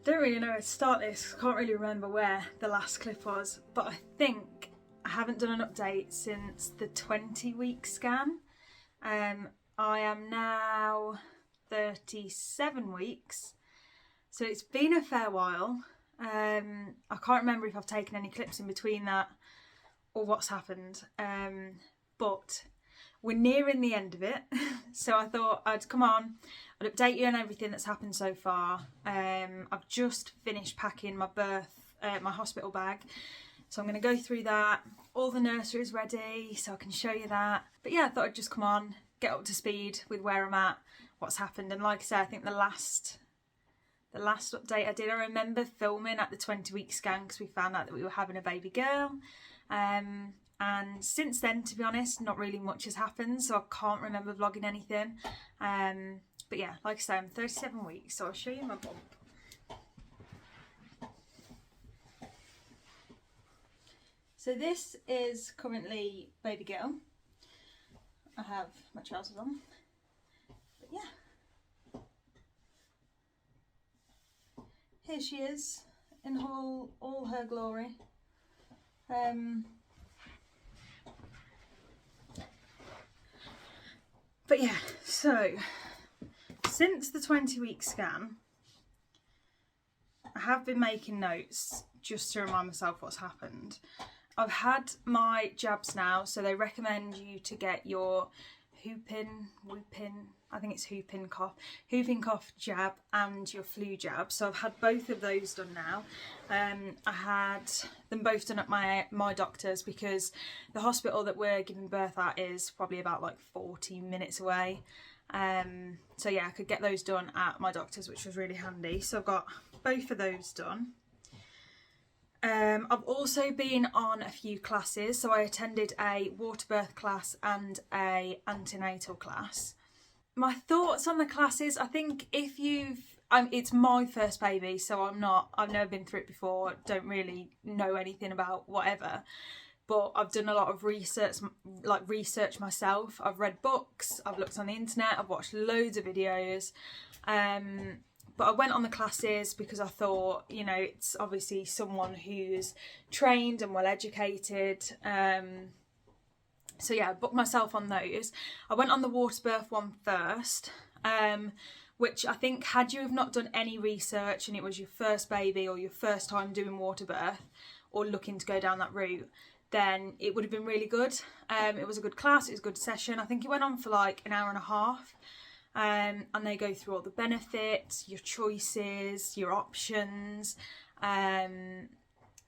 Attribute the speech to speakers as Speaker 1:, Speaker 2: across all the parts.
Speaker 1: Don't really know where to start this. I can't really remember where the last clip was, but I think I haven't done an update since the 20-week scan. I am now 37 weeks, so it's been a fair while. I can't remember if I've taken any clips in between that or what's happened, but we're nearing the end of it. So I thought I'd come on, I'd update you on everything that's happened so far. I've just finished packing my my hospital bag, so I'm going to go through that. All the nursery is ready, so I can show you that. But yeah, I thought I'd just come on, get up to speed with where I'm at, what's happened. And like I said, I think the last update I did, I remember filming at the 20-week scan because we found out that we were having a baby girl. And since then, to be honest, not really much has happened, so I can't remember vlogging anything. But yeah, like I say, I'm 37 weeks, so I'll show you my bump. So this is currently baby girl. I have my trousers on, but yeah. Here she is in all her glory. But yeah, so since the 20-week scan, I have been making notes just to remind myself what's happened. I've had my jabs now, so they recommend you to get your whooping cough jab and your flu jab. So I've had both of those done now. I had them both done at my doctor's because the hospital that we're giving birth at is probably about like 40 minutes away. So yeah, I could get those done at my doctor's, which was really handy. So I've got both of those done. I've also been on a few classes, so I attended a water birth class and a antenatal class. My thoughts on the classes, I think if it's my first baby, so I've never been through it before, don't really know anything about whatever, but I've done a lot of research myself. I've read books, I've looked on the internet, I've watched loads of videos, but I went on the classes because I thought, you know, it's obviously someone who's trained and well educated. So yeah, I booked myself on those. I went on the water birth one first, which I think had you have not done any research and it was your first baby or your first time doing water birth or looking to go down that route, then it would have been really good. It was a good class, it was a good session. I think it went on for like an hour and a half. And they go through all the benefits, your choices, your options,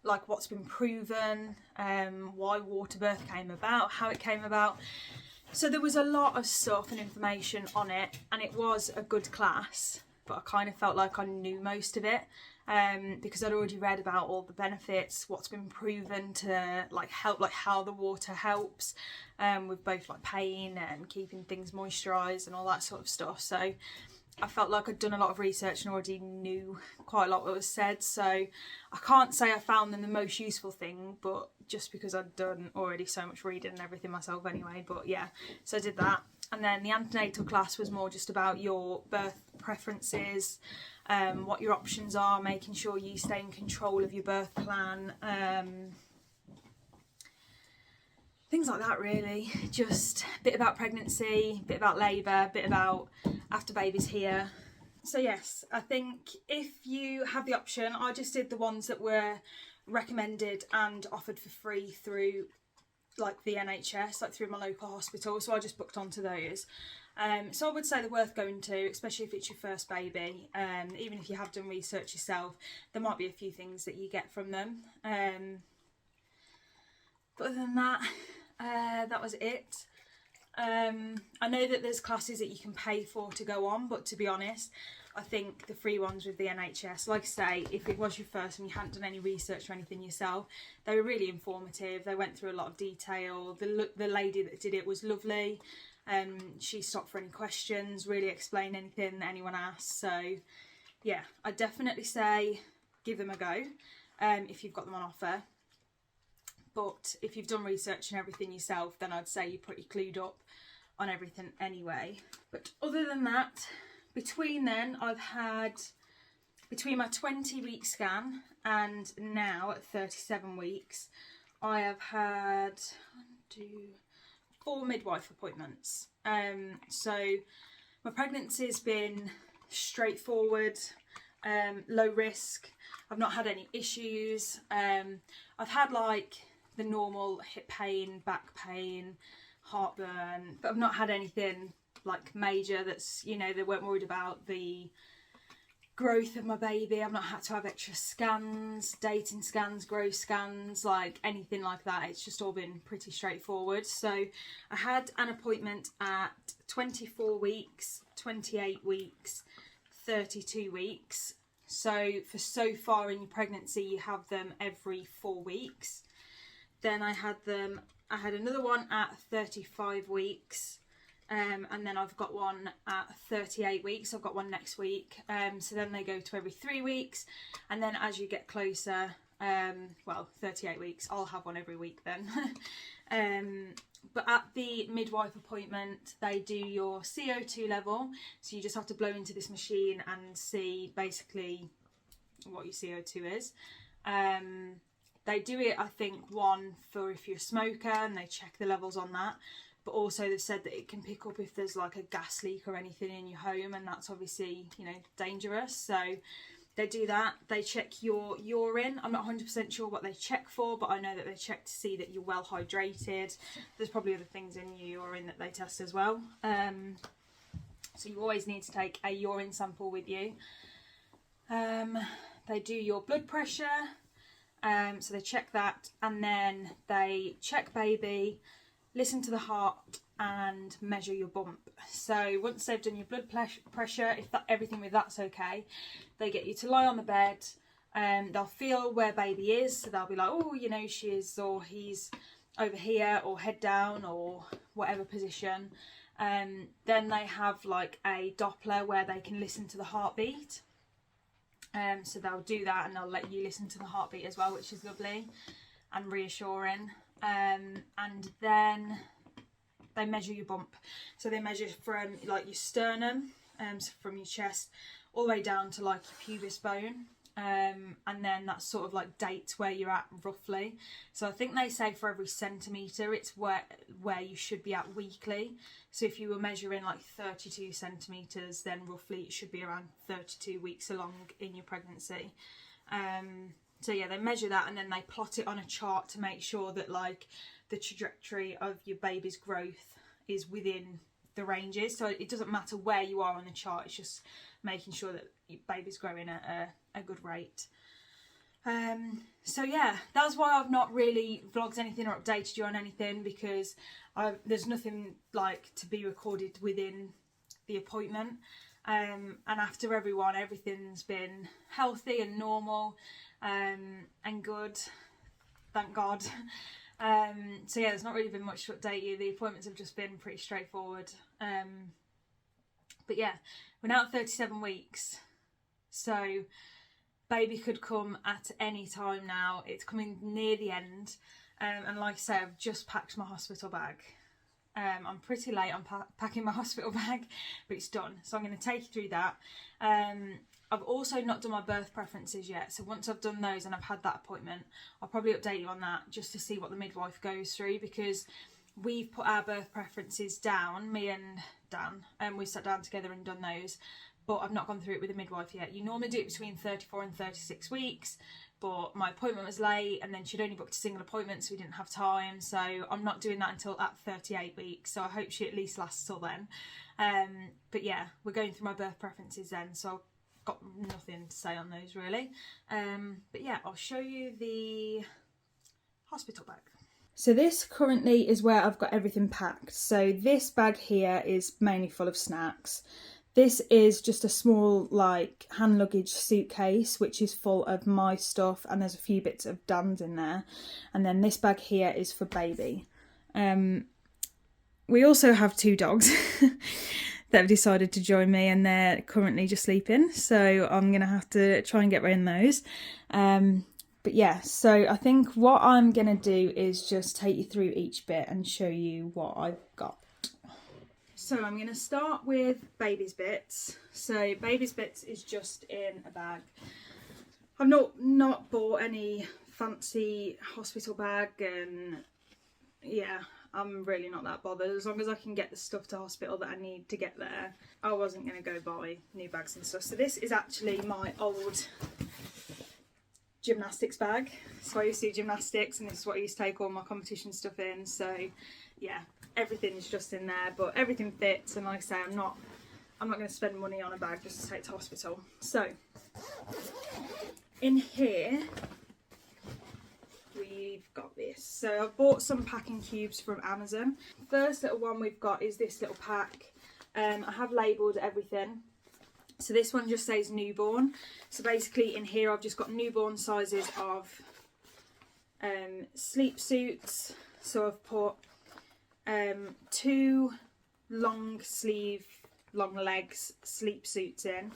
Speaker 1: like what's been proven, why water birth came about, how it came about. So there was a lot of stuff and information on it, and it was a good class, but I kind of felt like I knew most of it, because I'd already read about all the benefits, what's been proven to help, like how the water helps with both like pain and keeping things moisturised and all that sort of stuff. So I felt like I'd done a lot of research and already knew quite a lot that was said. So I can't say I found them the most useful thing, but just because I'd done already so much reading and everything myself anyway. But yeah, so I did that. And then the antenatal class was more just about your birth preferences, what your options are, making sure you stay in control of your birth plan, things like that really. Just a bit about pregnancy, a bit about labour, a bit about after baby's here. So yes, I think if you have the option, I just did the ones that were recommended and offered for free through like the NHS, like through my local hospital, so I just booked onto those. So I would say they're worth going to, especially if it's your first baby. Even if you have done research yourself, there might be a few things that you get from them. But other than that, that was it. I know that there's classes that you can pay for to go on, but to be honest, I think the free ones with the NHS, like I say, if it was your first and you hadn't done any research or anything yourself, they were really informative. They went through a lot of detail. The lady that did it was lovely. She stopped for any questions, really explained anything that anyone asked. So yeah, I'd definitely say give them a go if you've got them on offer. But if you've done research and everything yourself, then I'd say you're pretty clued up on everything anyway. But other than that, between then I've had between my 20-week scan and now at 37 weeks, I have had 4 midwife appointments. So my pregnancy's been straightforward, low risk. I've not had any issues. I've had like the normal hip pain, back pain, heartburn, but I've not had anything like major that's, you know, they weren't worried about the growth of my baby. I've not had to have extra scans, dating scans, growth scans, like anything like that. It's just all been pretty straightforward. So I had an appointment at 24 weeks, 28 weeks, 32 weeks. So for so far in your pregnancy, you have them every 4 weeks. Then I had another one at 35 weeks. And then I've got one at 38 weeks. I've got one next week. So then they go to every 3 weeks. And then as you get closer, 38 weeks, I'll have one every week then. But at the midwife appointment, they do your CO2 level. So you just have to blow into this machine and see basically what your CO2 is. They do it, I think, one for if you're a smoker, and they check the levels on that. But also they've said that it can pick up if there's like a gas leak or anything in your home, and that's obviously, you know, dangerous. So they do that. They check your urine. I'm not 100% sure what they check for, but I know that they check to see that you're well hydrated. There's probably other things in your urine that they test as well. So you always need to take a urine sample with you. They do your blood pressure. So they check that, and then they check baby, listen to the heart, and measure your bump. So once they've done your blood pressure, if everything with that's okay, they get you to lie on the bed. They'll feel where baby is, so they'll be like, oh, you know, she's or he's over here, or head down, or whatever position. Then they have like a Doppler where they can listen to the heartbeat. So they'll do that, and they'll let you listen to the heartbeat as well, which is lovely and reassuring. And then they measure your bump. So they measure from like your sternum, so from your chest all the way down to like your pubis bone. And then that's sort of like dates where you're at roughly. So I think they say for every centimetre it's where you should be at weekly. So if you were measuring like 32 centimetres, then roughly it should be around 32 weeks along in your pregnancy. So yeah, they measure that, and then they plot it on a chart to make sure that like the trajectory of your baby's growth is within the ranges. So it doesn't matter where you are on the chart, it's just making sure that your baby's growing at a good rate. So yeah, that's why I've not really vlogged anything or updated you on anything, because there's nothing like to be recorded within the appointment. And after everything's been healthy and normal, and good, thank God. So yeah, there's not really been much to update you. The appointments have just been pretty straightforward. But yeah, we're now at 37 weeks, so baby could come at any time now. It's coming near the end, and like I say, I've just packed my hospital bag. I'm pretty late on packing my hospital bag, but it's done. So I'm going to take you through that. I've also not done my birth preferences yet. So once I've done those and I've had that appointment, I'll probably update you on that just to see what the midwife goes through, because we've put our birth preferences down, me and Dan, and we sat down together and done those. But I've not gone through it with a midwife yet. You normally do it between 34 and 36 weeks, but my appointment was late, and then she'd only booked a single appointment, so we didn't have time. So I'm not doing that until at 38 weeks. So I hope she at least lasts till then. But yeah, we're going through my birth preferences then, so I've got nothing to say on those really. But yeah, I'll show you the hospital bag. So this currently is where I've got everything packed. So this bag here is mainly full of snacks. This is just a small like hand luggage suitcase, which is full of my stuff, and there's a few bits of Dan's in there. And then this bag here is for baby. We also have 2 dogs that have decided to join me, and they're currently just sleeping. So I'm going to have to try and get rid of those. But yeah, so I think what I'm going to do is just take you through each bit and show you what I've got. So I'm going to start with Baby's Bits. So Baby's Bits is just in a bag. I've not bought any fancy hospital bag, and yeah, I'm really not that bothered. As long as I can get the stuff to hospital that I need to get there, I wasn't going to go buy new bags and stuff. So this is actually my old gymnastics bag. So I used to do gymnastics, and this is what I used to take all my competition stuff in. So yeah, everything's just in there, but everything fits. And like I say, I'm not going to spend money on a bag just to take to hospital. So in here we've got this. So I've bought some packing cubes from Amazon. First little one we've got is this little pack. I have labelled everything. So this one just says newborn. So basically in here I've just got newborn sizes of sleep suits. So I've put 2 long legs sleep suits in.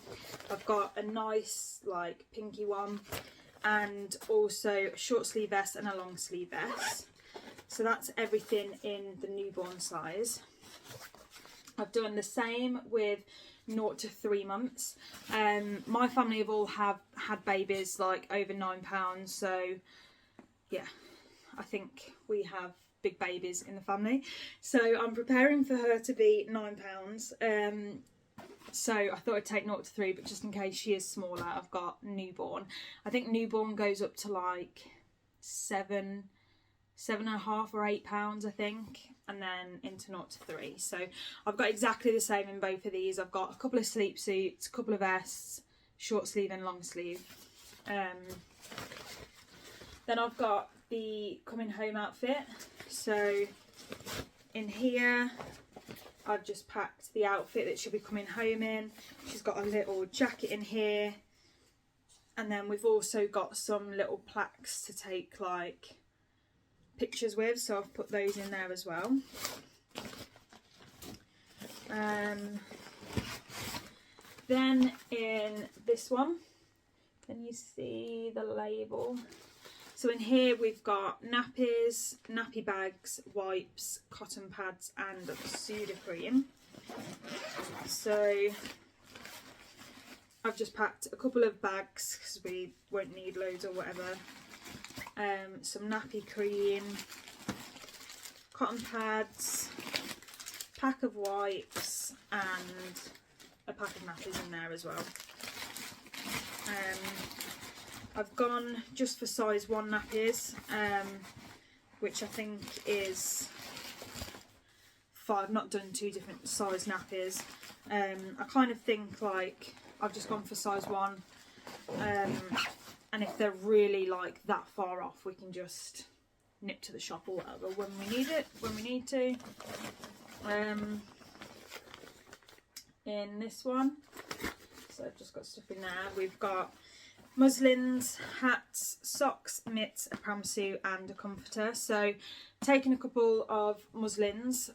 Speaker 1: I've got a nice like pinky one, and also a short sleeve vest and a long sleeve vest. So that's everything in the newborn size. I've done the same with 0 to 3 months. My family have all had babies like over £9, so yeah, I think we have big babies in the family. So I'm preparing for her to be £9. So I thought I'd take 0 to 3, but just in case she is smaller, I've got newborn. I think newborn goes up to like 7.5 or £8, I think, and then into 0 to 3. So I've got exactly the same in both of these. I've got a couple of sleep suits, a couple of vests, short sleeve and long sleeve. Then I've got the coming home outfit. So in here I've just packed the outfit that she'll be coming home in. She's got a little jacket in here, and then we've also got some little plaques to take like pictures with, so I've put those in there as well. Then in this one, can you see the label? So in here we've got nappies, nappy bags, wipes, cotton pads and Sudocrem. So I've just packed a couple of bags because we won't need loads or whatever. Some nappy cream, cotton pads, pack of wipes and a pack of nappies in there as well. I've gone just for size 1 nappies, which I think is 5. I've not done 2 different size nappies. I kind of think like I've just gone for size 1, and if they're really like that far off, we can just nip to the shop or whatever when we need to. In this one, so I've just got stuff in there. We've got muslins, hats, socks, mitts, a pramsuit and a comforter. So taking a couple of muslins,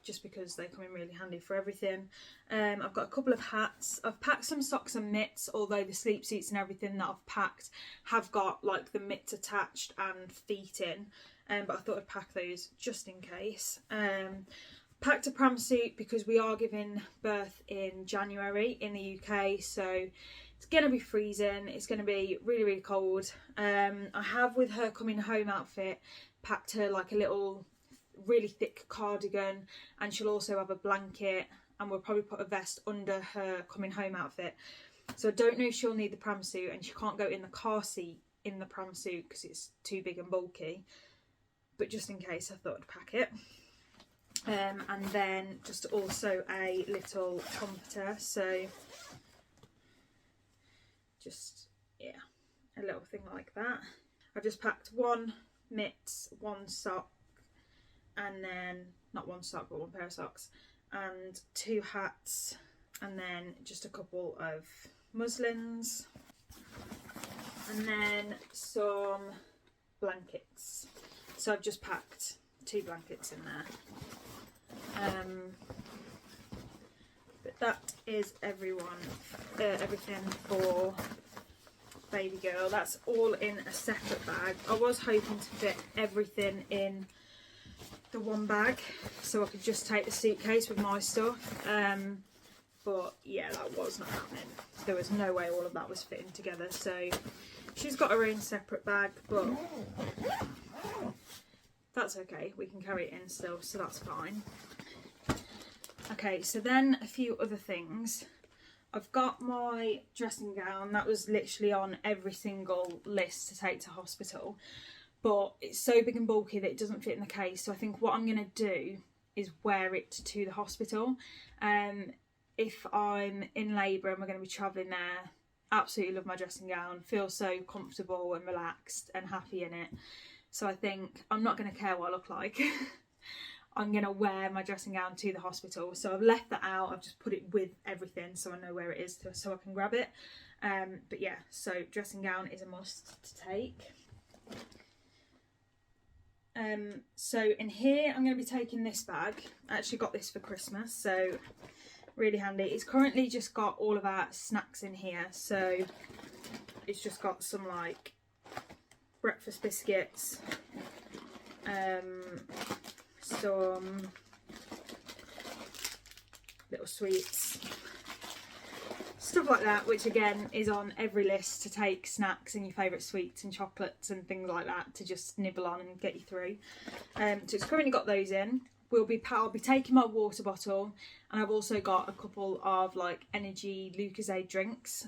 Speaker 1: just because they come in really handy for everything. I've got a couple of hats. I've packed some socks and mitts, although the sleep suits and everything that I've packed have got like the mitts attached and feet in, but I thought I'd pack those just in case. Packed a pramsuit because we are giving birth in January in the UK, so it's going to be freezing, it's going to be really, really cold. I have, with her coming home outfit, packed her like a little really thick cardigan, and she'll also have a blanket, and we'll probably put a vest under her coming home outfit. So I don't know if she'll need the pramsuit, and she can't go in the car seat in the pramsuit because it's too big and bulky. But just in case, I thought I'd pack it. And then just also a little comforter, so just, yeah, a little thing like that. I've just packed 1 mitt, 1 sock, and then, not 1 sock but 1 pair of socks, and 2 hats, and then just a couple of muslins, and then some blankets. So I've just packed 2 blankets in there. But that is everything for baby girl. That's all in a separate bag. I was hoping to fit everything in the one bag so I could just take the suitcase with my stuff. But yeah, that was not happening. There was no way all of that was fitting together. So she's got her own separate bag, but that's okay. We can carry it in still, so that's fine. Okay, so then a few other things. I've got my dressing gown. That was literally on every single list to take to hospital. But it's so big and bulky that it doesn't fit in the case. So I think what I'm going to do is wear it to the hospital. If I'm in labour and we're going to be travelling there, absolutely love my dressing gown. Feel so comfortable and relaxed and happy in it. So I think I'm not going to care what I look like. I'm going to wear my dressing gown to the hospital. So I've left that out. I've just put it with everything so I know where it is so I can grab it. But yeah, so dressing gown is a must to take. So in here I'm going to be taking this bag. I actually got this for Christmas, so really handy. It's currently just got all of our snacks in here. So it's just got some like breakfast biscuits, some little sweets, stuff like that, which again is on every list to take snacks and your favourite sweets and chocolates and things like that to just nibble on and get you through. So it's currently got those in. I'll be taking my water bottle, and I've also got a couple of like energy Lucozade drinks,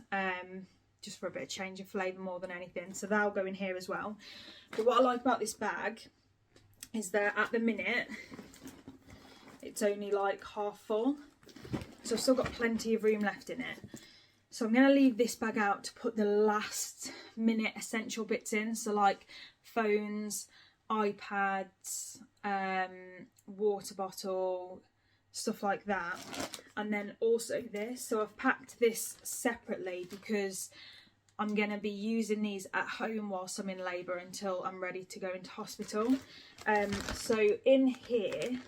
Speaker 1: just for a bit of change of flavour more than anything, so that'll go in here as well. But what I like about this bag is that at the minute it's only like half full, so I've still got plenty of room left in it. So I'm going to leave this bag out to put the last minute essential bits in, so like phones, iPads, water bottle, stuff like that. And then also this, so I've packed this separately because I'm going to be using these at home whilst I'm in labour until I'm ready to go into hospital. So in here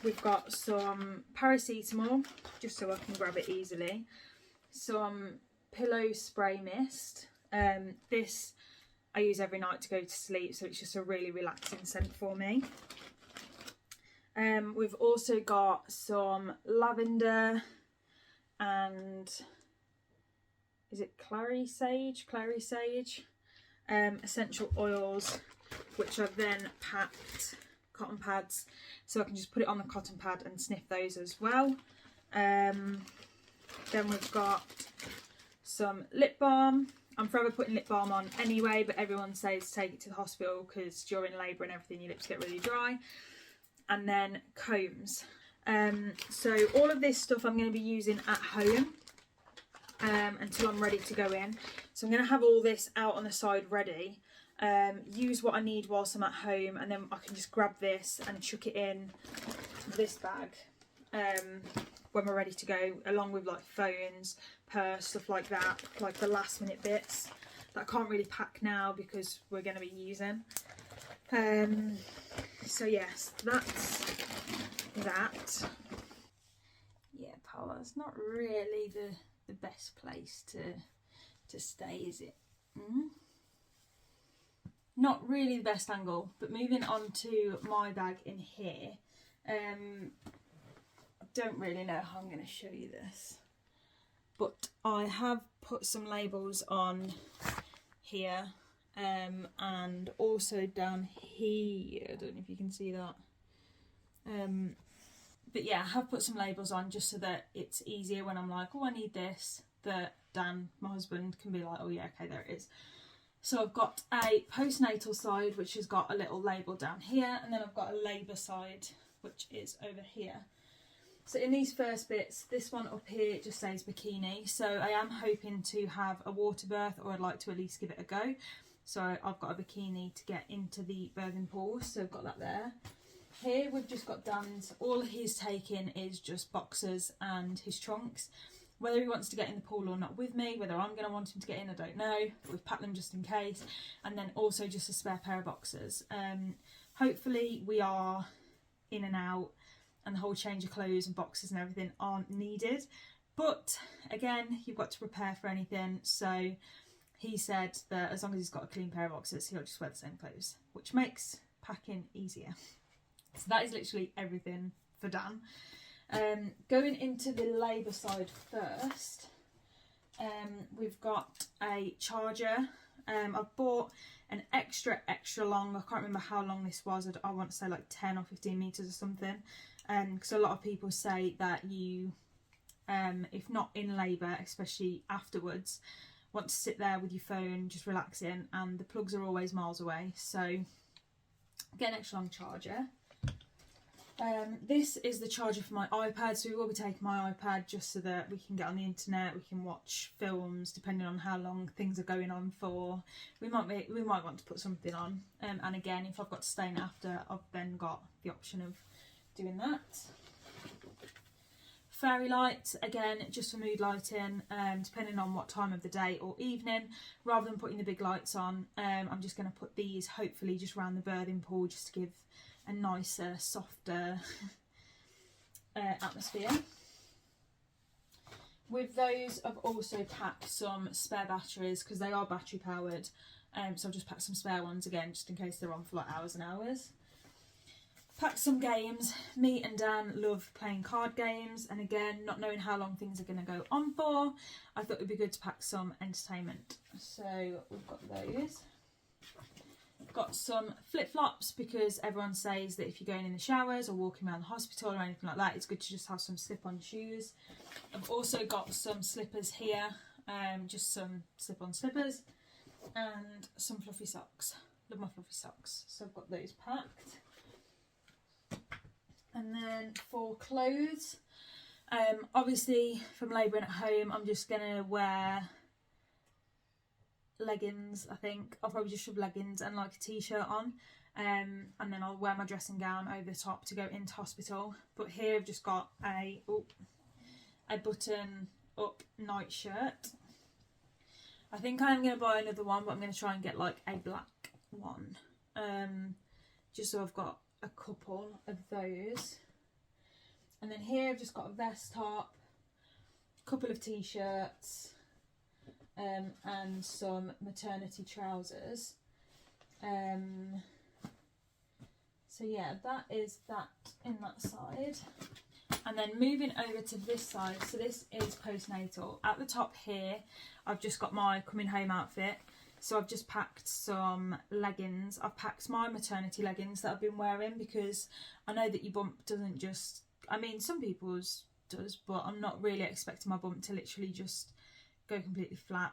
Speaker 1: we've got some paracetamol, just so I can grab it easily, some pillow spray mist. This I use every night to go to sleep, so it's just a really relaxing scent for me. We've also got some lavender and is it clary sage, essential oils, which I've then packed cotton pads so I can just put it on the cotton pad and sniff those as well. Then we've got some lip balm. I'm forever putting lip balm on anyway, but everyone says take it to the hospital because during labour and everything your lips get really dry. And then combs. So all of this stuff I'm going to be using at home until I'm ready to go in. So I'm going to have all this out on the side ready. Use what I need whilst I'm at home, and then I can just grab this and chuck it in this bag when we're ready to go, along with like phones, purse, stuff like that, like the last minute bits that I can't really pack now because we're going to be using. So yes, that's that. Yeah, Paula's not really the best place to stay, is it? Not really the best angle, but moving on to my bag in here, I don't really know how I'm going to show you this, but I have put some labels on here, and also down here. I don't know if you can see that, but yeah, I have put some labels on just so that it's easier when I'm like, oh, I need this, that Dan, my husband, can be like, oh yeah, okay, there it is. So I've got a postnatal side, which has got a little label down here, and then I've got a labour side, which is over here. So in these first bits, this one up here just says bikini, so I am hoping to have a water birth, or I'd like to at least give it a go. So I've got a bikini to get into the birthing pool, so I've got that there. Here we've just got Dan's, all he's taking is just boxers and his trunks. Whether he wants to get in the pool or not with me, whether I'm going to want him to get in, I don't know. But we've packed them just in case. And then also just a spare pair of boxers. Hopefully we are in and out and the whole change of clothes and boxes and everything aren't needed. But again, you've got to prepare for anything. So he said that as long as he's got a clean pair of boxers, he'll just wear the same clothes, which makes packing easier. So that is literally everything for Dan. Going into the labour side first, we've got a charger. I've bought an extra long, I can't remember how long this was, I want to say like 10 or 15 metres or something, because a lot of people say that you, if not in labour, especially afterwards, want to sit there with your phone just relaxing, and the plugs are always miles away, so get an extra long charger. This is the charger for my iPad, so we will be taking my iPad just so that we can get on the internet, we can watch films depending on how long things are going on for. We might want to put something on, and again, if I've got to stay in after, I've then got the option of doing that. Fairy lights, again, just for mood lighting, depending on what time of the day or evening. Rather than putting the big lights on, I'm just going to put these hopefully just around the birthing pool, just to give a nicer, softer atmosphere. With those, I've also packed some spare batteries because they are battery powered, so I've just packed some spare ones again just in case they're on for like hours and hours. Packed some games. Me and Dan love playing card games, and again, not knowing how long things are going to go on for, I thought it would be good to pack some entertainment. So we've got those. Got some flip-flops because everyone says that if you're going in the showers or walking around the hospital or anything like that, it's good to just have some slip-on shoes. I've also got some slippers here, just some slip-on slippers, and some fluffy socks. Love my fluffy socks, so I've got those packed. And then for clothes, obviously from labouring at home, I'm just going to wear leggings. I think I'll probably just shove leggings and like a t-shirt on, and then I'll wear my dressing gown over the top to go into hospital. But here I've just got a button up night shirt. I think I'm going to buy another one, but I'm going to try and get like a black one, just so I've got a couple of those. And then here I've just got a vest top, a couple of t-shirts, and some maternity trousers. So yeah, that is that in that side. And then moving over to this side, so this is postnatal. At the top here, I've just got my coming home outfit. So I've just packed some leggings. I've packed my maternity leggings that I've been wearing because I know that your bump doesn't just, I mean, some people's does, but I'm not really expecting my bump to literally just go completely flat.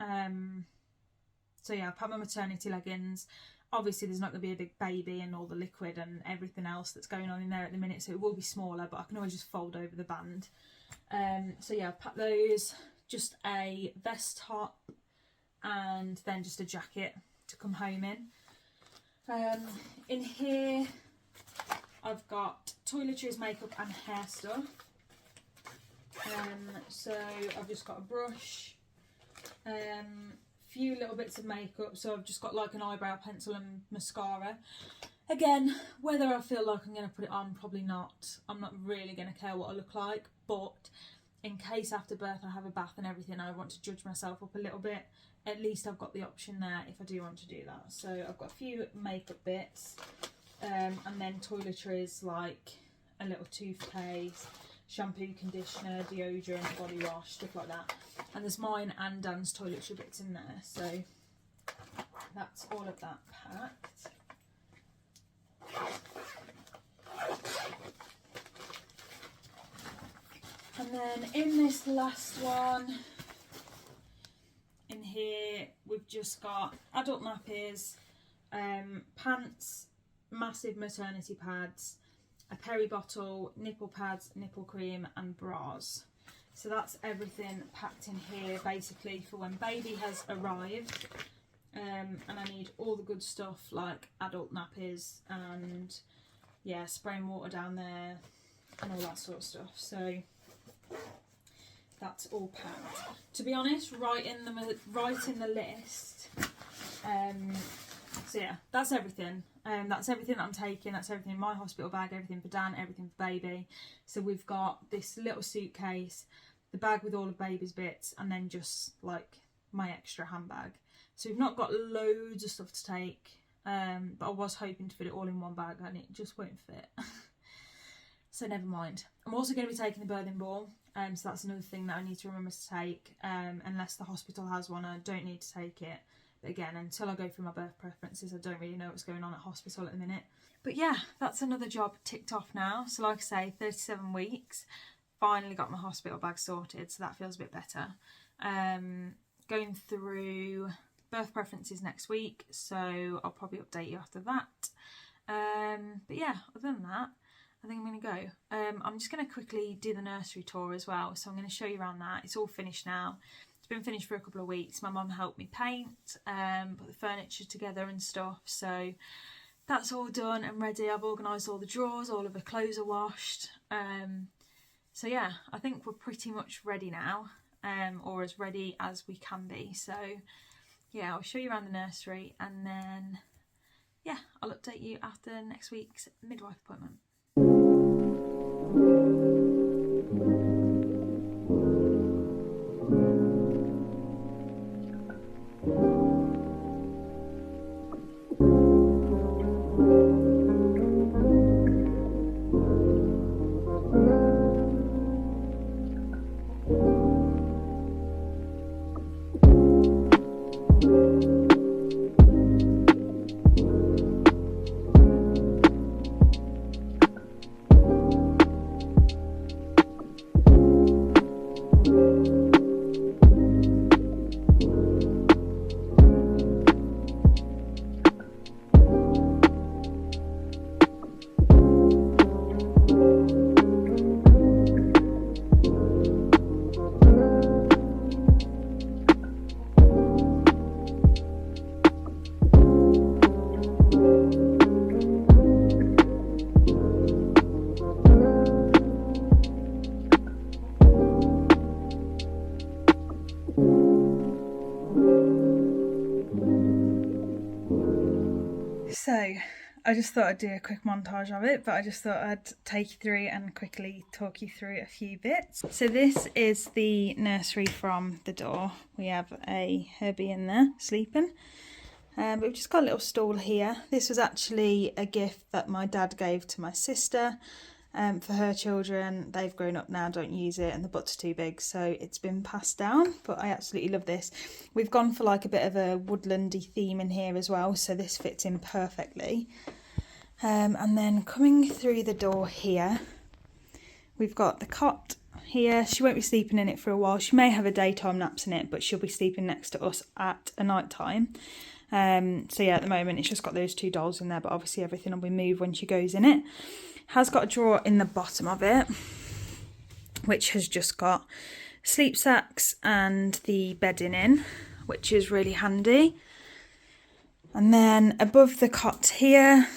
Speaker 1: So yeah, I've packed my maternity leggings. Obviously there's not going to be a big baby and all the liquid and everything else that's going on in there at the minute, so it will be smaller, but I can always just fold over the band. So yeah, I've packed those, just a vest top, and then just a jacket to come home in. In here I've got toiletries, makeup and hair stuff. So I've just got a brush, few little bits of makeup, so I've just got like an eyebrow pencil and mascara. Again, whether I feel like I'm going to put it on, probably not. I'm not really going to care what I look like, but in case after birth I have a bath and everything, I want to judge myself up a little bit, at least I've got the option there if I do want to do that. So I've got a few makeup bits, and then toiletries like a little toothpaste, shampoo, conditioner, deodorant, body wash, stuff like that. And there's mine and Dan's toiletry bits in there, so that's all of that packed. And then in this last one, in here we've just got adult nappies, pants, massive maternity pads, a peri bottle, nipple pads, nipple cream and bras. So that's everything packed in here basically for when baby has arrived. And I need all the good stuff like adult nappies and yeah, spraying water down there and all that sort of stuff. So that's all packed. To be honest, right in the list. So yeah, that's everything. That's everything that I'm taking. That's everything in my hospital bag, everything for Dan, everything for baby. So we've got this little suitcase, the bag with all of baby's bits, and then just like my extra handbag. So we've not got loads of stuff to take, but I was hoping to fit it all in one bag and it just won't fit. So never mind. I'm also going to be taking the birthing ball, so that's another thing that I need to remember to take. Unless the hospital has one, I don't need to take it. But again, until I go through my birth preferences, I don't really know what's going on at hospital at the minute. But yeah, that's another job ticked off now. So like I say, 37 weeks. Finally got my hospital bag sorted, so that feels a bit better. Going through birth preferences next week, so I'll probably update you after that. But yeah, other than that, I think I'm going to go. I'm just going to quickly do the nursery tour as well, so I'm going to show you around that. It's all finished now. It's been finished for a couple of weeks. My mum helped me paint, put the furniture together and stuff, so that's all done and ready. I've organised all the drawers, all of the clothes are washed. So yeah, I think we're pretty much ready now, or as ready as we can be. So yeah, I'll show you around the nursery and then yeah, I'll update you after next week's midwife appointment. So I just thought I'd do a quick montage of it, but I just thought I'd take you through and quickly talk you through a few bits. So this is the nursery from the door. We have a Herbie in there sleeping, but we've just got a little stool here. This was actually a gift that my dad gave to my sister for her children. They've grown up now, don't use it, and the butts are too big, so it's been passed down, but I absolutely love this. We've gone for like a bit of a woodlandy theme in here as well, so this fits in perfectly. And then coming through the door here, we've got the cot here. She won't be sleeping in it for a while. She may have a daytime naps in it, but she'll be sleeping next to us at a night time. So yeah, at the moment it's just got those two dolls in there, but obviously everything will be moved when she goes in it. Has got a drawer in the bottom of it, which has just got sleep sacks and the bedding in, which is really handy. And then above the cot here,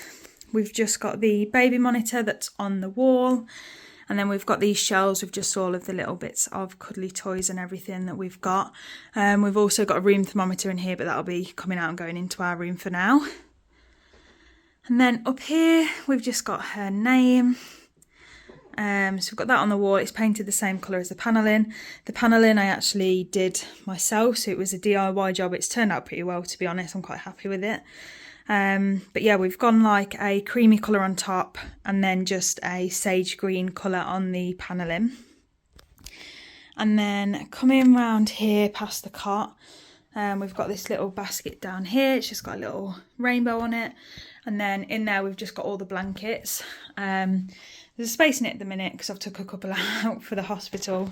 Speaker 1: we've just got the baby monitor that's on the wall. And then we've got these shelves with just all of the little bits of cuddly toys and everything that we've got. We've also got a room thermometer in here, but that'll be coming out and going into our room for now. And then up here, we've just got her name. So we've got that on the wall. It's painted the same colour as the panelling. The panelling I actually did myself, so it was a DIY job. It's turned out pretty well, to be honest. I'm quite happy with it. But yeah, we've gone like a creamy colour on top and then just a sage green colour on the panelling. And then coming round here past the cot, we've got this little basket down here. It's just got a little rainbow on it. And then in there we've just got all the blankets. There's a space in it at the minute because I've took a couple out for the hospital.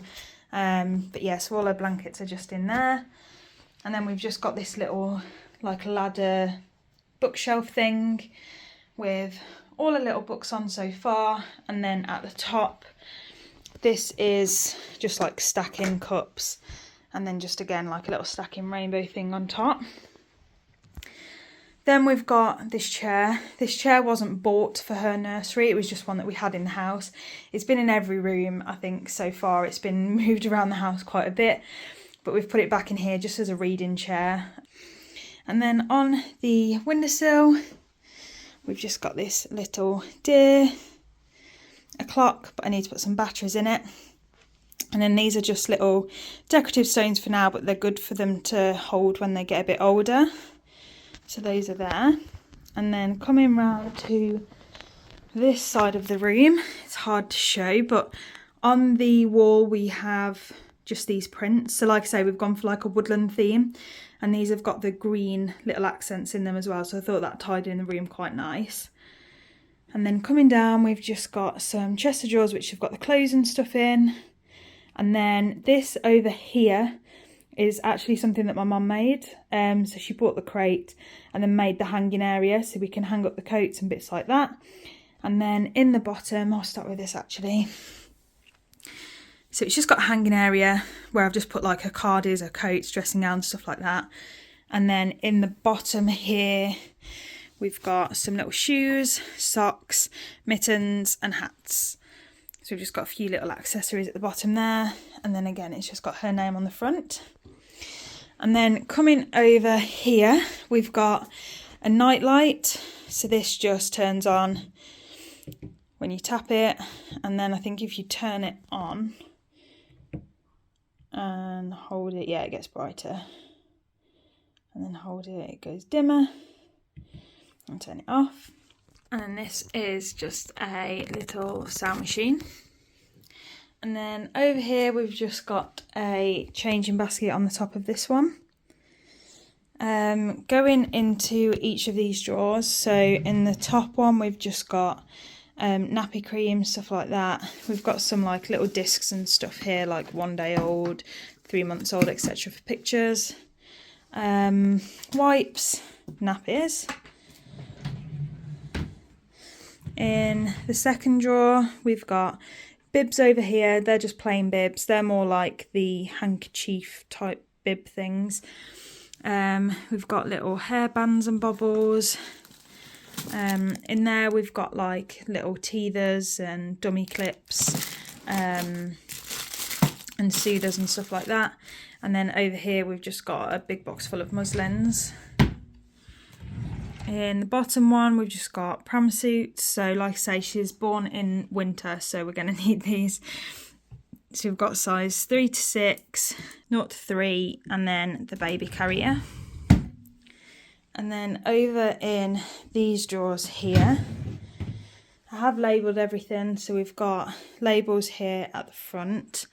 Speaker 1: But yeah, so all our blankets are just in there. And then we've just got this little like ladder bookshelf thing with all the little books on so far. And then at the top, this is just like stacking cups. And then just again like a little stacking rainbow thing on top. Then we've got this chair. This chair wasn't bought for her nursery, it was just one that we had in the house. It's been in every room, I think, so far. It's been moved around the house quite a bit, but we've put it back in here just as a reading chair. And then on the windowsill, we've just got this little deer, a clock, but I need to put some batteries in it. And then these are just little decorative stones for now, but they're good for them to hold when they get a bit older. So those are there. And then coming round to this side of the room, it's hard to show, but on the wall we have just these prints. So like I say, we've gone for like a woodland theme, and these have got the green little accents in them as well, so I thought that tied in the room quite nice. And then coming down, we've just got some chest of drawers which have got the clothes and stuff in. And then this over here is actually something that my mum made. So she bought the crate and then made the hanging area so we can hang up the coats and bits like that. And then in the bottom, I'll start with this actually. So it's just got a hanging area where I've just put like her cardies, her coats, dressing gowns, stuff like that. And then in the bottom here, we've got some little shoes, socks, mittens and hats. So we've just got a few little accessories at the bottom there. And then again, it's just got her name on the front. And then coming over here, we've got a night light. So this just turns on when you tap it. And then I think if you turn it on and hold it, yeah, it gets brighter. And then hold it, it goes dimmer. And turn it off. And then this is just a little sound machine. And then over here we've just got a changing basket on the top of this one. Going into each of these drawers, so in the top one we've just got nappy cream, stuff like that. We've got some like little discs and stuff here, like 1 day old, 3 months old, etc. for pictures. Wipes, nappies. In the second drawer we've got bibs over here. They're just plain bibs. They're more like the handkerchief type bib things. We've got little hairbands and bobbles. In there we've got like little teethers and dummy clips and soothers and stuff like that. And then over here we've just got a big box full of muslins. In the bottom one we've just got pram suits. So like I say, she's born in winter, so we're going to need these. So we've got size 3 to 6, 0 to 3, and then the baby carrier. And then over in these drawers here, I have labelled everything. So we've got labels here at the front.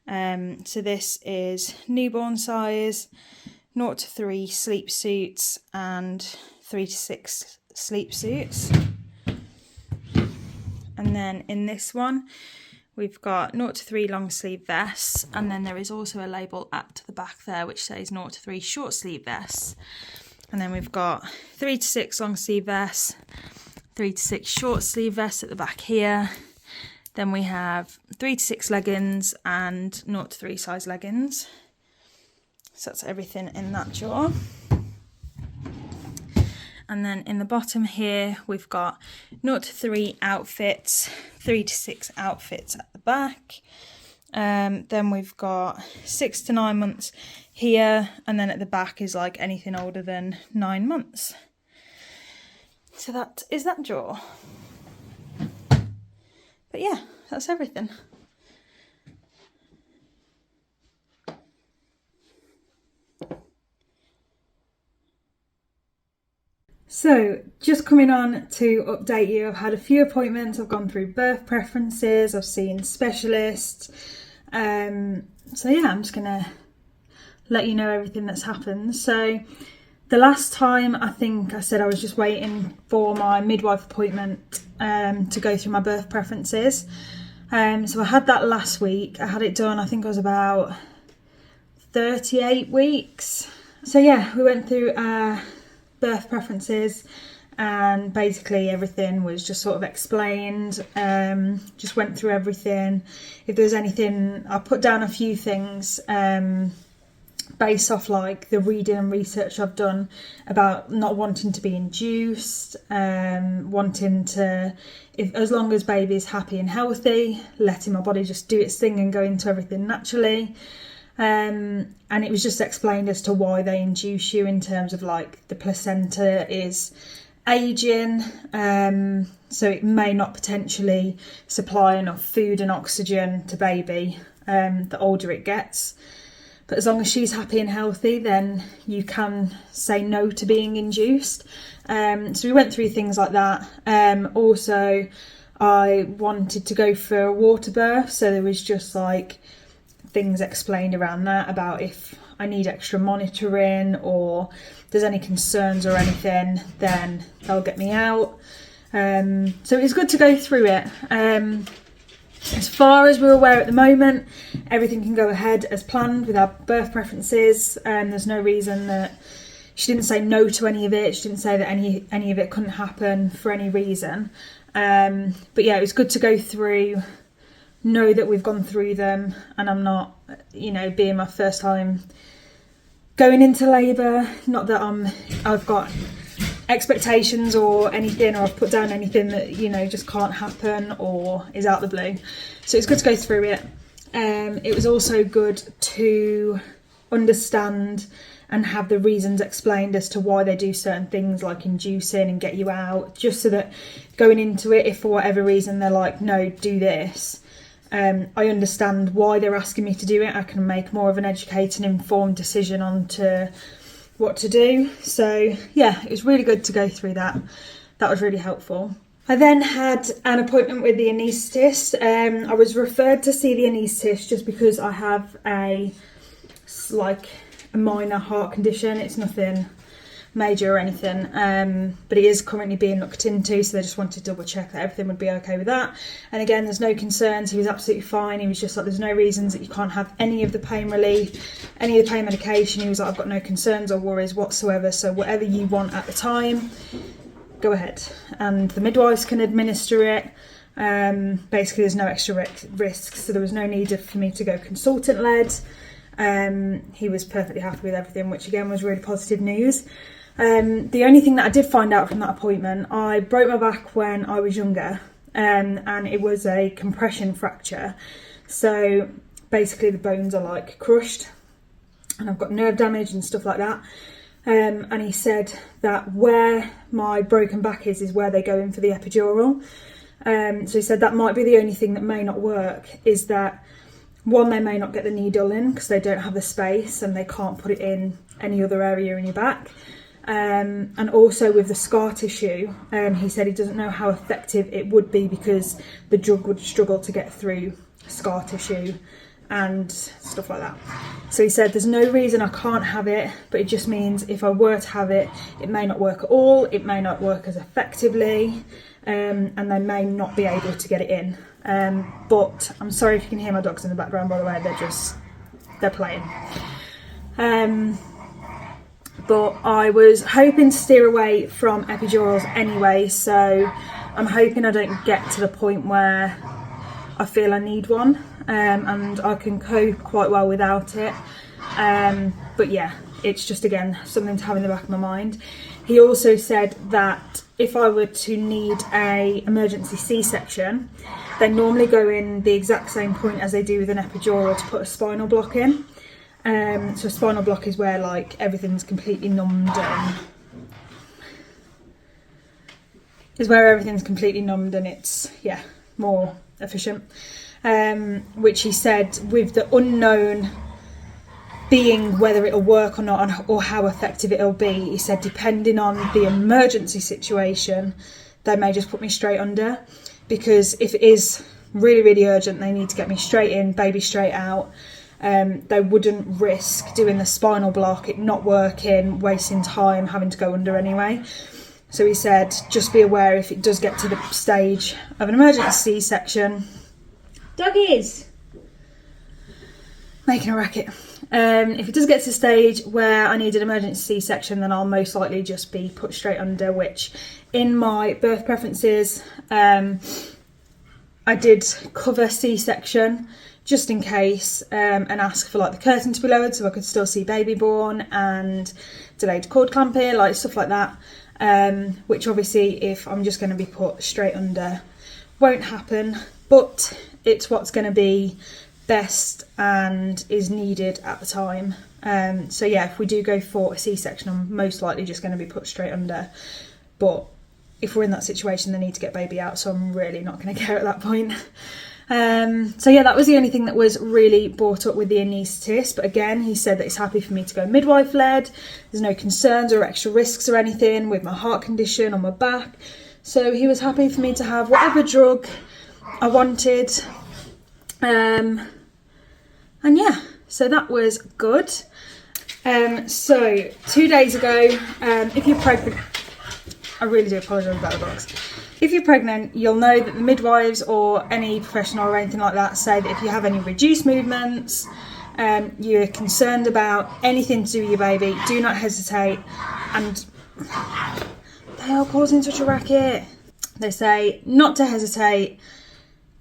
Speaker 1: So this is newborn size, 0 to 3 sleep suits, and 3 to 6 sleep suits. And then in this one, we've got 0 to 3 long sleeve vests, and then there is also a label at the back there which says 0 to 3 short sleeve vests. And then we've got 3 to 6 long sleeve vests, 3 to 6 short sleeve vests at the back here. Then we have 3 to 6 leggings and 0 to 3 size leggings. So that's everything in that drawer. And then in the bottom here, we've got 0 to 3 outfits, 3 to 6 outfits at the back. Then we've got 6 to 9 months here, and then at the back is like anything older than 9 months. So that is that drawer. But yeah, that's everything. So just coming on to update you, I've had a few appointments, I've gone through birth preferences, I've seen specialists. So yeah, I'm just gonna let you know everything that's happened. So the last time, I think I said I was just waiting for my midwife appointment to go through my birth preferences. So I had that last week. I had it done, I think I was about 38 weeks. So yeah, we went through birth preferences, and basically everything was just sort of explained. Just went through everything. If there's anything, I put down a few things based off like the reading and research I've done about not wanting to be induced, wanting to, if as long as baby is happy and healthy, letting my body just do its thing and go into everything naturally. And it was just explained as to why they induce you in terms of like the placenta is aging, so it may not potentially supply enough food and oxygen to baby the older it gets. But as long as she's happy and healthy, then you can say no to being induced. So we went through things like that. Also, I wanted to go for a water birth, so there was just like things explained around that about if I need extra monitoring or there's any concerns or anything, then they'll get me out. So it's good to go through it. As far as we're aware at the moment, everything can go ahead as planned with our birth preferences. There's no reason that she didn't say no to any of it. She didn't say that any of it couldn't happen for any reason. But yeah, it was good to go through, know that we've gone through them, and I'm not, being my first time going into labour. Not that I've got expectations or anything, or I've put down anything that just can't happen or is out the blue. So it's good to go through it. It was also good to understand and have the reasons explained as to why they do certain things like inducing and get you out, just so that going into it, if for whatever reason they're like, no, do this, I understand why they're asking me to do it. I can make more of an educated, informed decision on to what to do. So yeah, it was really good to go through that. That was really helpful. I then had an appointment with the anaesthetist. I was referred to see the anaesthetist just because I have a minor heart condition. It's nothing major or anything, but it is currently being looked into, so they just wanted to double check that everything would be okay with that. And again, there's no concerns. He was absolutely fine. He was just like, there's no reasons that you can't have any of the pain relief, any of the pain medication. He was like, I've got no concerns or worries whatsoever, so whatever you want at the time, go ahead. And the midwives can administer it. Basically there's no extra risks, so there was no need for me to go consultant led. He was perfectly happy with everything, which again was really positive news. The only thing that I did find out from that appointment, I broke my back when I was younger, and it was a compression fracture. So basically the bones are like crushed, and I've got nerve damage and stuff like that. And he said that where my broken back is where they go in for the epidural. So he said that might be the only thing that may not work, is that one, they may not get the needle in because they don't have the space and they can't put it in any other area in your back. And also with the scar tissue, he said he doesn't know how effective it would be because the drug would struggle to get through scar tissue and stuff like that. So he said there's no reason I can't have it, but it just means if I were to have it, it may not work at all, it may not work as effectively, and they may not be able to get it in. But I'm sorry if you can hear my dogs in the background, by the way, they're playing. But I was hoping to steer away from epidurals anyway, so I'm hoping I don't get to the point where I feel I need one, and I can cope quite well without it. But yeah, it's just, again, something to have in the back of my mind. He also said that if I were to need an emergency C-section, they normally go in the exact same point as they do with an epidural to put a spinal block in. So a spinal block is where like everything's completely numbed and it's more efficient. Which he said, with the unknown being whether it'll work or not or how effective it'll be, he said depending on the emergency situation, they may just put me straight under, because if it is really, really urgent, they need to get me straight in, baby straight out. They wouldn't risk doing the spinal block, it not working, wasting time, having to go under anyway. So he said, just be aware if it does get to the stage of an emergency C-section. Doggies! Making a racket. If it does get to the stage where I need an emergency C-section, then I'll most likely just be put straight under, which in my birth preferences, I did cover C-section just in case, and ask for like the curtain to be lowered so I could still see baby born, and delayed cord clamping, like stuff like that, which obviously if I'm just going to be put straight under won't happen, but it's what's going to be best and is needed at the time. So yeah, if we do go for a C-section, I'm most likely just going to be put straight under, but if we're in that situation, they need to get baby out, so I'm really not going to care at that point. So yeah, that was the only thing that was really brought up with the anaesthetist. But again, he said that he's happy for me to go midwife led. There's no concerns or extra risks or anything with my heart condition or my back. So he was happy for me to have whatever drug I wanted. And yeah, so that was good. So 2 days ago, if you're pregnant, I really do apologise about the box. If you're pregnant, you'll know that the midwives or any professional or anything like that say that if you have any reduced movements, you're concerned about anything to do with your baby, do not hesitate. And they are causing such a racket. They say not to hesitate,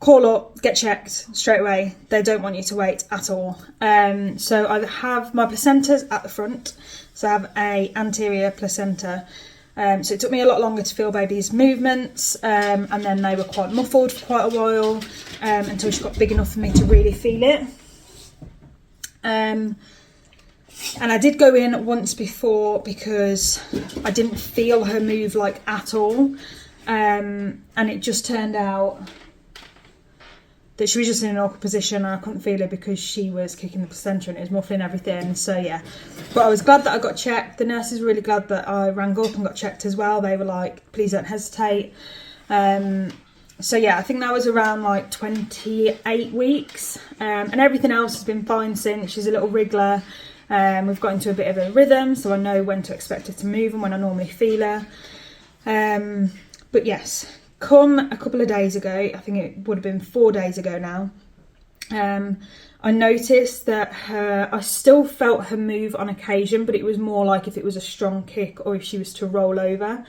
Speaker 1: call up, get checked straight away. They don't want you to wait at all. So I have my placentas at the front. So I have a anterior placenta. So it took me a lot longer to feel baby's movements, and then they were quite muffled for quite a while, until she got big enough for me to really feel it. And I did go in once before because I didn't feel her move like at all, and it just turned out that she was just in an awkward position and I couldn't feel her because she was kicking the placenta and it was muffling everything. So yeah, but I was glad that I got checked. The nurses were really glad that I rang up and got checked as well. They were like, please don't hesitate. So yeah, I think that was around like 28 weeks, and everything else has been fine since. She's a little wriggler. We've got into a bit of a rhythm, so I know when to expect her to move and when I normally feel her. But yes, come a couple of days ago, I think it would have been 4 days ago now, I noticed that I still felt her move on occasion, but it was more like if it was a strong kick or if she was to roll over.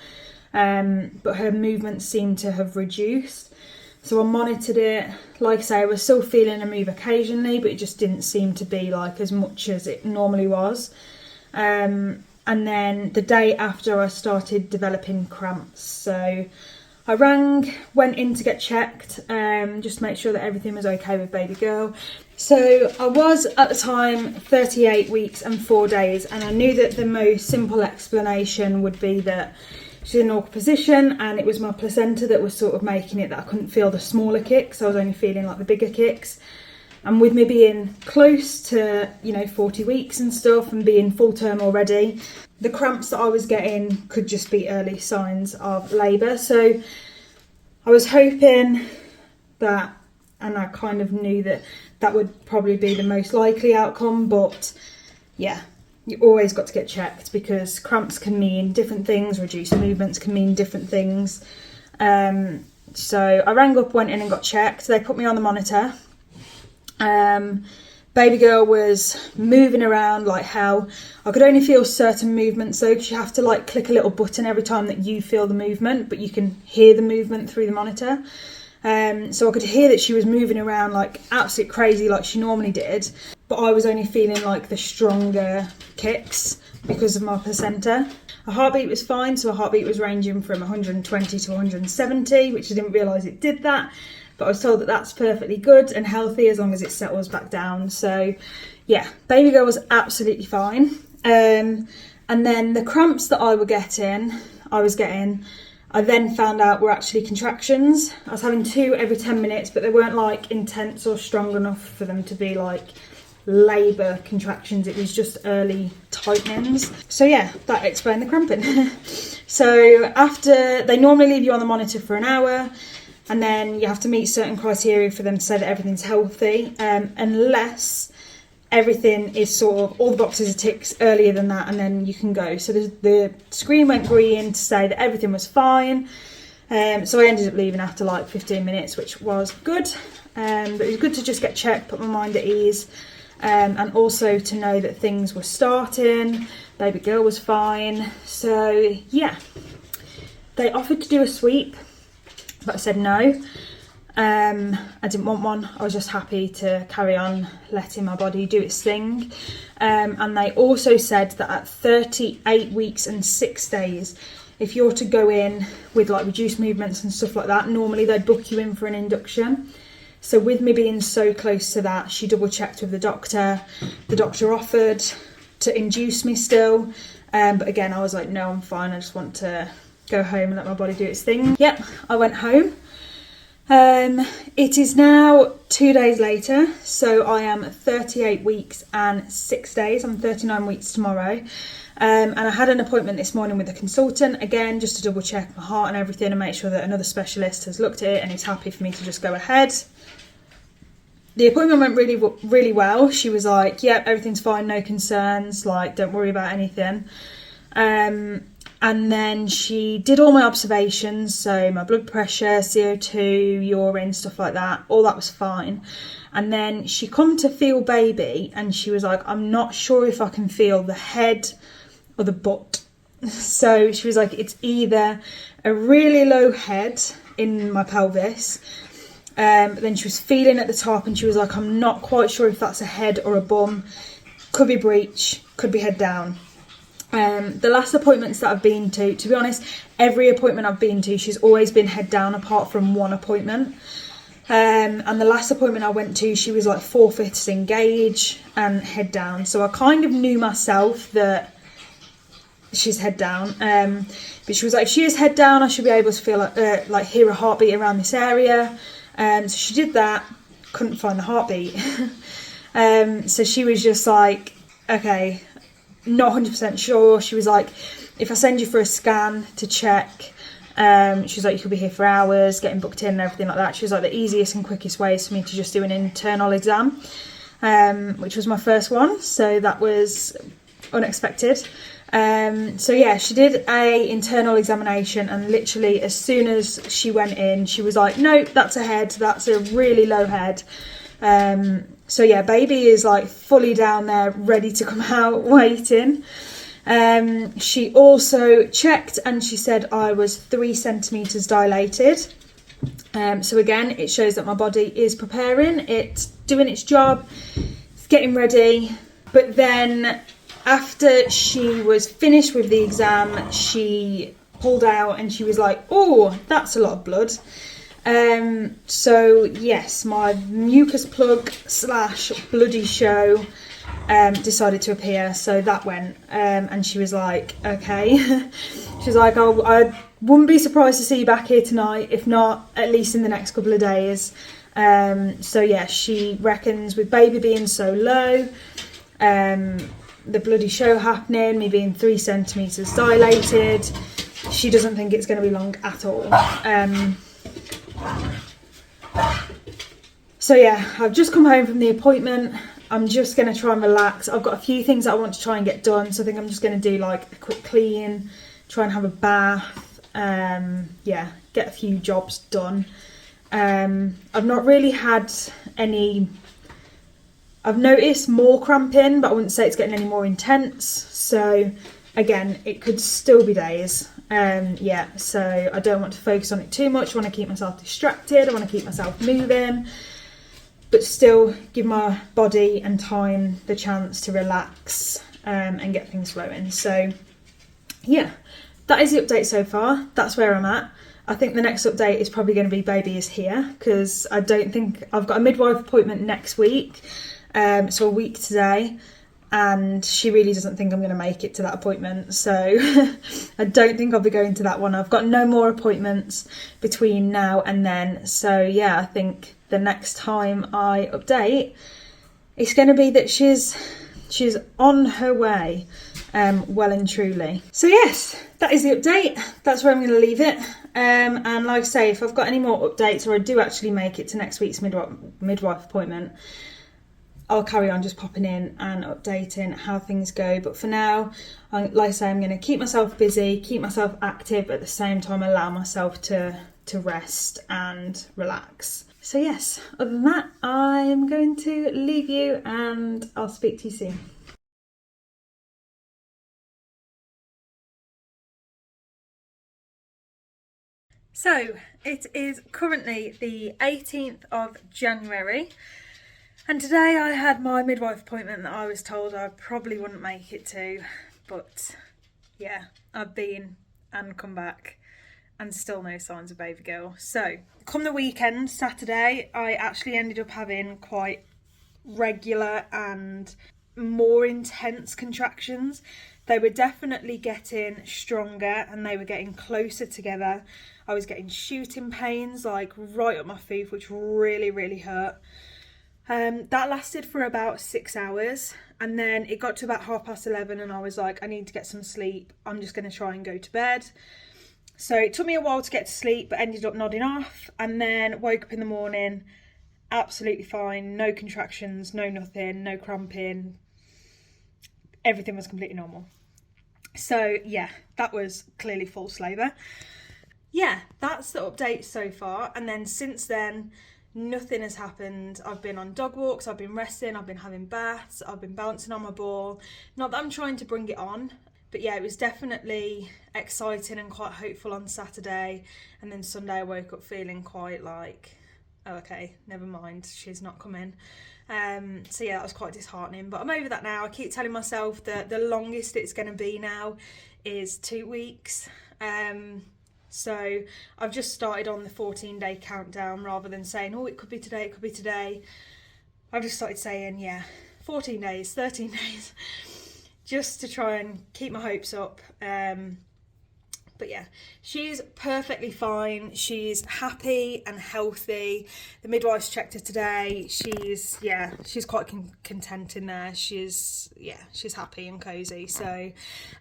Speaker 1: But her movement seemed to have reduced. So I monitored it. Like I say, I was still feeling her move occasionally, but it just didn't seem to be like as much as it normally was. And then the day after, I started developing cramps. So I went in to get checked, just to make sure that everything was okay with baby girl. So I was at the time 38 weeks and 4 days, and I knew that the most simple explanation would be that she's in an awkward position and it was my placenta that was sort of making it that I couldn't feel the smaller kicks. I was only feeling like the bigger kicks. And with me being close to, 40 weeks and stuff and being full term already, the cramps that I was getting could just be early signs of labour. So I was hoping that, and I kind of knew that that would probably be the most likely outcome, but yeah, you always got to get checked because cramps can mean different things, reduced movements can mean different things. So I rang up, went in and got checked. They put me on the monitor. Baby girl was moving around like hell. I could only feel certain movements though, because you have to like click a little button every time that you feel the movement, but you can hear the movement through the monitor. So I could hear that she was moving around like absolute crazy like she normally did, but I was only feeling like the stronger kicks because of my placenta. Her heartbeat was fine, so her heartbeat was ranging from 120 to 170, which I didn't realise it did that. But I was told that that's perfectly good and healthy as long as it settles back down. So yeah, baby girl was absolutely fine. And then the cramps that I was getting, I then found out were actually contractions. I was having 2 every 10 minutes, but they weren't like intense or strong enough for them to be like labour contractions. It was just early tightenings. So yeah, that explained the cramping. So after, they normally leave you on the monitor for an hour, and then you have to meet certain criteria for them to say that everything's healthy, unless everything is sort of, all the boxes are ticked earlier than that, and then you can go. So the screen went green to say that everything was fine. So I ended up leaving after like 15 minutes, which was good. But it was good to just get checked, put my mind at ease, and also to know that things were starting. Baby girl was fine. So yeah, they offered to do a sweep, but I said no. I didn't want one. I was just happy to carry on letting my body do its thing. And they also said that at 38 weeks and 6 days, if you're to go in with like reduced movements and stuff like that, normally they'd book you in for an induction. So with me being so close to that, she double checked with the doctor. The doctor offered to induce me still. But again, I was like, no, I'm fine. I just want to go home and let my body do its thing. Yep, I went home. It is now 2 days later, so I am 38 weeks and 6 days. I'm 39 weeks tomorrow. And I had an appointment this morning with a consultant, again, just to double check my heart and everything and make sure that another specialist has looked at it and is happy for me to just go ahead. The appointment went really well. She was like, yep, everything's fine, no concerns, like, don't worry about anything. And then she did all my observations, so my blood pressure, CO2, urine, stuff like that, all that was fine. And then she come to feel baby and she was like, I'm not sure if I can feel the head or the butt. So she was like, it's either a really low head in my pelvis, but then she was feeling at the top and she was like, I'm not quite sure if that's a head or a bum, could be breech, could be head down. The last appointments that I've been to be honest, every appointment I've been to, she's always been head down apart from one appointment. And the last appointment I went to, she was like 4/5 engage and head down. So I kind of knew myself that she's head down. But she was like, if she is head down, I should be able to feel like hear a heartbeat around this area. So she did that, couldn't find the heartbeat. So she was just like, okay, not 100% sure. She was like, if I send you for a scan to check, she was like, you could be here for hours, getting booked in and everything like that. She was like, the easiest and quickest way is for me to just do an internal exam, which was my first one, so that was unexpected. So yeah, she did a internal examination and literally as soon as she went in, she was like, nope, that's a head, that's a really low head. So yeah, baby is like fully down there, ready to come out, waiting. She also checked and she said I was 3 centimetres dilated. So again, it shows that my body is preparing, it's doing its job, it's getting ready. But then after she was finished with the exam, she pulled out and she was like, oh, that's a lot of blood. So yes, my mucus plug / bloody show decided to appear, so that went, and she was like, okay. She was like, oh, I wouldn't be surprised to see you back here tonight, if not at least in the next couple of days. So yeah, she reckons with baby being so low, the bloody show happening, me being 3 centimetres dilated, she doesn't think it's going to be long at all. So yeah, I've just come home from the appointment. I'm just going to try and relax. I've got a few things that I want to try and get done, so I think I'm just going to do like a quick clean, try and have a bath, yeah, get a few jobs done. I've not really had any, I've noticed more cramping, but I wouldn't say it's getting any more intense, so again, it could still be days. Yeah, so I don't want to focus on it too much. I want to keep myself distracted, I want to keep myself moving, but still give my body and time the chance to relax and get things flowing. So yeah, that is the update so far. That's where I'm at. I think the next update is probably going to be baby is here, because I don't think, I've got a midwife appointment next week, so a week today, and she really doesn't think I'm going to make it to that appointment, so I don't think I'll be going to that one. I've got no more appointments between now and then, so yeah, I think the next time I update, it's going to be that she's on her way, well and truly. So yes, that is the update. That's where I'm going to leave it. And like I say, if I've got any more updates, or I do actually make it to next week's midwife appointment, I'll carry on just popping in and updating how things go. But for now, like I say, I'm going to keep myself busy, keep myself active, at the same time allow myself to rest and relax. So yes, other than that, I'm going to leave you and I'll speak to you soon. So it is currently the 18th of January. And today I had my midwife appointment that I was told I probably wouldn't make it to, but yeah, I've been and come back and still no signs of baby girl. So come the weekend, Saturday, I actually ended up having quite regular and more intense contractions. They were definitely getting stronger and they were getting closer together. I was getting shooting pains like right up my feet, which really, really hurt. That lasted for about 6 hours, and then it got to about 11:30 and I was like, I need to get some sleep. I'm just going to try and go to bed. So it took me a while to get to sleep, but ended up nodding off, and then woke up in the morning absolutely fine, no contractions, no nothing, no cramping. Everything was completely normal. So yeah, that was clearly false labour. Yeah, that's the update so far. And then since then, nothing has happened. I've been on dog walks, I've been resting, I've been having baths, I've been bouncing on my ball. Not that I'm trying to bring it on, but yeah, it was definitely exciting and quite hopeful on Saturday. And then Sunday I woke up feeling quite like, oh, okay, never mind, she's not coming. So yeah, that was quite disheartening, but I'm over that now. I keep telling myself that the longest it's going to be now is 2 weeks. So I've just started on the 14-day countdown rather than saying, oh, it could be today, it could be today. I've just started saying, yeah, 14 days, 13 days, just to try and keep my hopes up. But yeah, she's perfectly fine. She's happy and healthy. The midwife's checked her today. She's quite content in there. She's happy and cosy. So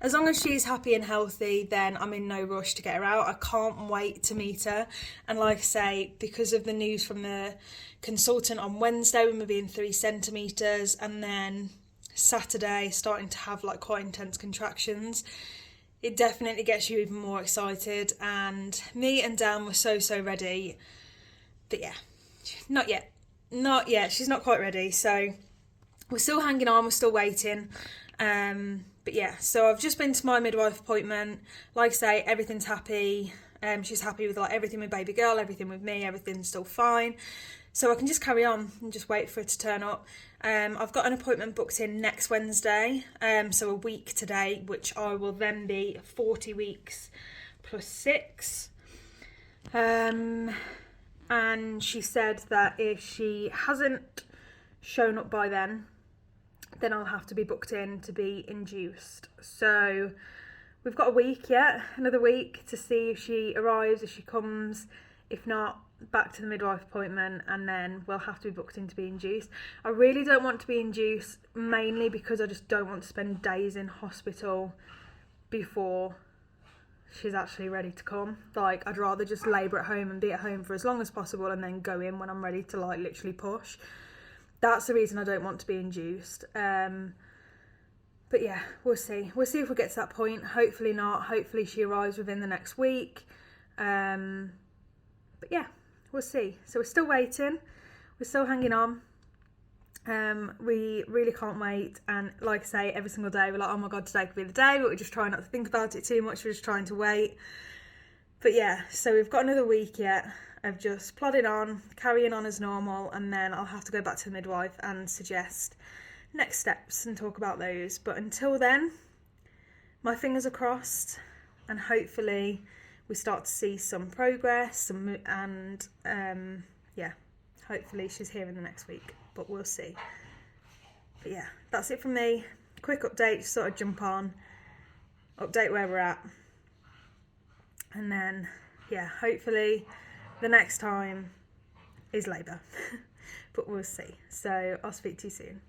Speaker 1: as long as she's happy and healthy, then I'm in no rush to get her out. I can't wait to meet her. And like I say, because of the news from the consultant on Wednesday, we're being 3 centimetres, and then Saturday starting to have like quite intense contractions, it definitely gets you even more excited. And me and Dan were so ready, but yeah, not yet, she's not quite ready, so we're still hanging on, we're still waiting. But yeah, so I've just been to my midwife appointment. Like I say, everything's happy. She's happy with like everything with baby girl, everything with me, everything's still fine. So I can just carry on and just wait for it to turn up. I've got an appointment booked in next Wednesday, so a week today, which I will then be 40 weeks plus 6. And she said that if she hasn't shown up by then I'll have to be booked in to be induced. So we've got a week yet, another week to see if she arrives, if she comes. If not, back to the midwife appointment, and then we'll have to be booked in to be induced. I really don't want to be induced, mainly because I just don't want to spend days in hospital before she's actually ready to come. Like, I'd rather just labour at home and be at home for as long as possible and then go in when I'm ready to like literally push. That's the reason I don't want to be induced. But yeah, we'll see if we get to that point. Hopefully not. Hopefully she arrives within the next week. But yeah, we'll see. So we're still waiting. We're still hanging on. We really can't wait. And like I say, every single day we're like, oh my God, today could be the day. But we're just trying not to think about it too much. We're just trying to wait. But yeah, so we've got another week yet of just plodding on, carrying on as normal. And then I'll have to go back to the midwife and suggest next steps and talk about those. But until then, my fingers are crossed, and hopefully we start to see some progress, and hopefully she's here in the next week, but we'll see. But yeah, that's it from me. Quick update, just sort of jump on, update where we're at, and then yeah, hopefully the next time is labour. But we'll see. So I'll speak to you soon.